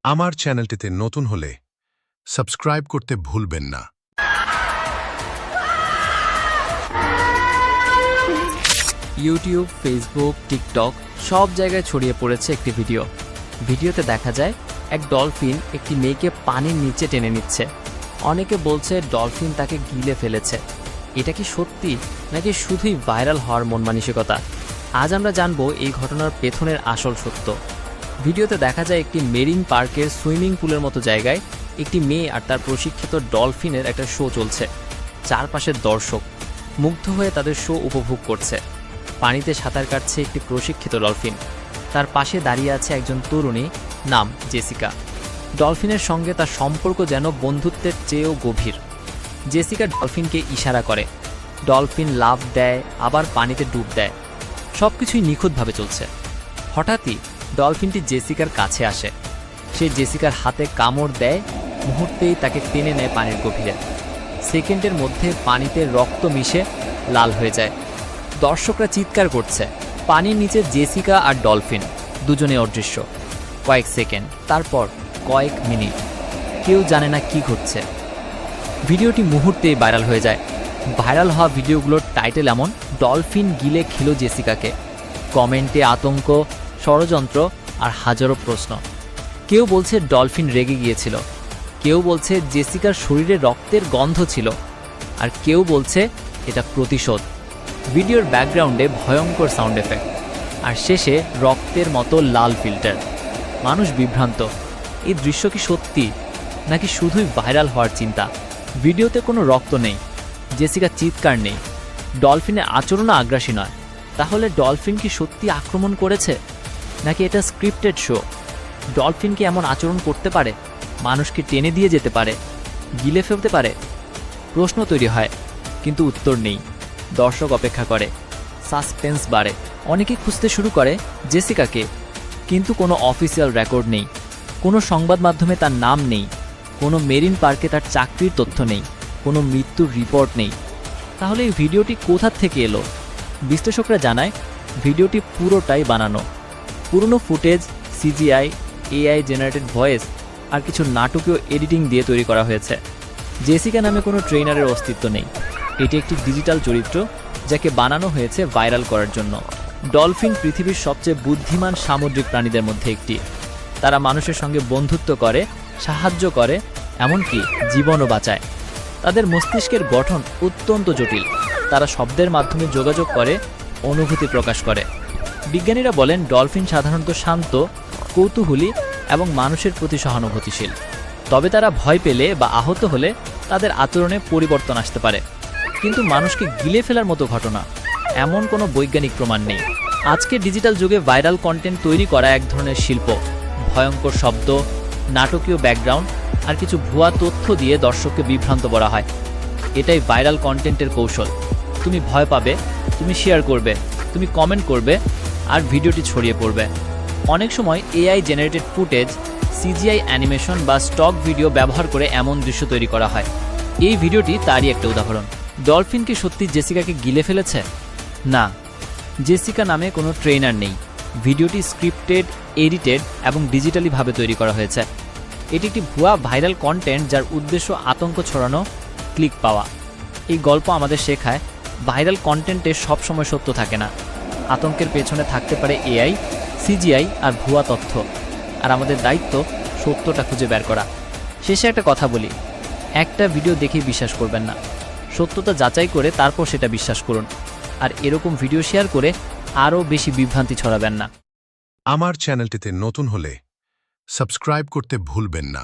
আমার চ্যানেলটিতে নতুন হলে সাবস্ক্রাইব করতে ভুলবেন না। ইউটিউব, ফেসবুক, টিকটক সব জায়গায় ছড়িয়ে পড়েছে একটি ভিডিওতে দেখা যায় এক ডলফিন একটি মেয়েকে পানির নিচে টেনে নিচ্ছে। অনেকে বলছে ডলফিন তাকে গিলে ফেলেছে। এটা কি সত্যি নাকি শুধুই ভাইরাল হওয়ার মন মানসিকতা? আজ আমরা জানবো এই ঘটনার পেছনের আসল সত্য। ভিডিওতে দেখা যায় একটি মেরিন পার্কের সুইমিং পুলের মতো জায়গায় একটি মেয়ে আর তার প্রশিক্ষিত ডলফিনের একটা শো চলছে। চারপাশের দর্শক মুগ্ধ হয়ে তাদের শো উপভোগ করছে। পানিতে সাঁতার কাটছে একটি প্রশিক্ষিত ডলফিন। তার পাশে দাঁড়িয়ে আছে একজন তরুণী, নাম জেসিকা। ডলফিনের সঙ্গে তার সম্পর্ক যেন বন্ধুত্বের চেয়েও গভীর। জেসিকা ডলফিনকে ইশারা করে, ডলফিন লাফ দেয়, আবার পানিতে ডুব দেয়। সব কিছুই নিখুঁতভাবে চলছে। হঠাৎই ডলফিনটি জেসিকার কাছে আসে। সে জেসিকার হাতে কামড় দেয়, মুহূর্তেই তাকে টেনে নেয় পানির গভীরে। সেকেন্ডের মধ্যে পানিতে রক্ত মিশে লাল হয়ে যায়। দর্শকরা চিৎকার করছে। পানির নিচে জেসিকা আর ডলফিন দুজনে অদৃশ্য। কয়েক সেকেন্ড, তারপর কয়েক মিনিট, কেউ জানে না কি ঘটছে। ভিডিওটি মুহূর্তেই ভাইরাল হয়ে যায়। ভাইরাল হওয়া ভিডিওগুলোর টাইটেল এমন, ডলফিন গিলে খেল জেসিকাকে। কমেন্টে আতঙ্ক, ষড়যন্ত্র আর হাজারো প্রশ্ন। কেউ বলছে ডলফিন রেগে গিয়েছিল, কেউ বলছে জেসিকার শরীরে রক্তের গন্ধ ছিল, আর কেউ বলছে এটা প্রতিশোধ। ভিডিওর ব্যাকগ্রাউন্ডে ভয়ঙ্কর সাউন্ড এফেক্ট, আর শেষে রক্তের মতো লাল ফিল্টার। মানুষ বিভ্রান্ত। এই দৃশ্য কি সত্যি নাকি শুধুই ভাইরাল হওয়ার চিন্তা? ভিডিওতে কোনো রক্ত নেই, জেসিকা চিৎকার নেই, ডলফিনের আচরণও আগ্রাসী নয়। তাহলে ডলফিন কি সত্যি আক্রমণ করেছে নাকি এটা স্ক্রিপ্টেড শো? ডলফিন কি এমন আচরণ করতে পারে? মানুষকে টেনে দিয়ে যেতে পারে, গিলে ফেলতে পারে? প্রশ্ন তৈরি হয়, কিন্তু উত্তর নেই। দর্শক অপেক্ষা করে, সাসপেন্স বাড়ে। অনেকে খুঁজতে শুরু করে জেসিকাকে, কিন্তু কোনো অফিসিয়াল রেকর্ড নেই, কোনো সংবাদ মাধ্যমে তার নাম নেই, কোনো মেরিন পার্কে তার চাকরির তথ্য নেই, কোনো মৃত্যুর রিপোর্ট নেই। তাহলে এই ভিডিওটি কোথা থেকে এলো? বিশ্লেষকরা জানায় ভিডিওটি পুরোটাই বানানো। পুরনো footage, CGI, AI generated voice আর কিছু নাটকীয় এডিটিং দিয়ে তৈরি করা হয়েছে। জেসিকা নামে কোনো ট্রেনারের অস্তিত্ব নেই। এটি একটি ডিজিটাল চরিত্র যাকে বানানো হয়েছে ভাইরাল করার জন্য। ডলফিন পৃথিবীর সবচেয়ে বুদ্ধিমান সামুদ্রিক প্রাণীদের মধ্যে একটি। তারা মানুষের সঙ্গে বন্ধুত্ব করে, সাহায্য করে, এমনকি জীবনও বাঁচায়। তাদের মস্তিষ্কের গঠন অত্যন্ত জটিল। তারা শব্দের মাধ্যমে যোগাযোগ করে, অনুভূতি প্রকাশ করে। বিজ্ঞানীরা বলেন ডলফিন সাধারণত শান্ত, কৌতূহলী এবং মানুষের প্রতি সহানুভূতিশীল। তবে তারা ভয় পেলে বা আহত হলে তাদের আচরণে পরিবর্তন আসতে পারে। কিন্তু মানুষকে গিলে ফেলার মতো ঘটনা, এমন কোনো বৈজ্ঞানিক প্রমাণ নেই। আজকে ডিজিটাল যুগে ভাইরাল কন্টেন্ট তৈরি করা এক ধরনের শিল্প। ভয়ঙ্কর শব্দ, নাটকীয় ব্যাকগ্রাউন্ড আর কিছু ভুয়া তথ্য দিয়ে দর্শককে বিভ্রান্ত করা হয়। এটাই ভাইরাল কন্টেন্টের কৌশল। তুমি ভয় পাবে, তুমি শেয়ার করবে, তুমি কমেন্ট করবে, আর ভিডিওটি ছড়িয়ে পড়বে। অনেক সময় AI generated footage, CGI animation বা স্টক ভিডিও ব্যবহার করে এমন দৃশ্য তৈরি করা হয়। এই ভিডিওটি তারই একটা উদাহরণ। ডলফিন কি সত্যি জেসিকাকে গিলে ফেলেছে? না, জেসিকা নামে কোনো ট্রেনার নেই। ভিডিওটি স্ক্রিপ্টেড, এডিটেড এবং ডিজিটালিভাবে তৈরি করা হয়েছে। এটি একটি ভুয়া ভাইরাল কন্টেন্ট যার উদ্দেশ্য আতঙ্ক ছড়ানো, ক্লিক পাওয়া। এই গল্প আমাদের শেখায় ভাইরাল কন্টেন্টে সবসময় সত্য থাকে না। আতঙ্কের পেছনে থাকতে পারে এআই, সিজিআই আর ভুয়া তথ্য। আর আমাদের দায়িত্ব সত্যটা খুঁজে বের করা। শেষে একটা কথা বলি, একটা ভিডিও দেখেই বিশ্বাস করবেন না। সত্যতা যাচাই করে তারপর সেটা বিশ্বাস করুন। আর এরকম ভিডিও শেয়ার করে আরও বেশি বিভ্রান্তি ছড়াবেন না। আমার চ্যানেলটিতে নতুন হলে সাবস্ক্রাইব করতে ভুলবেন না।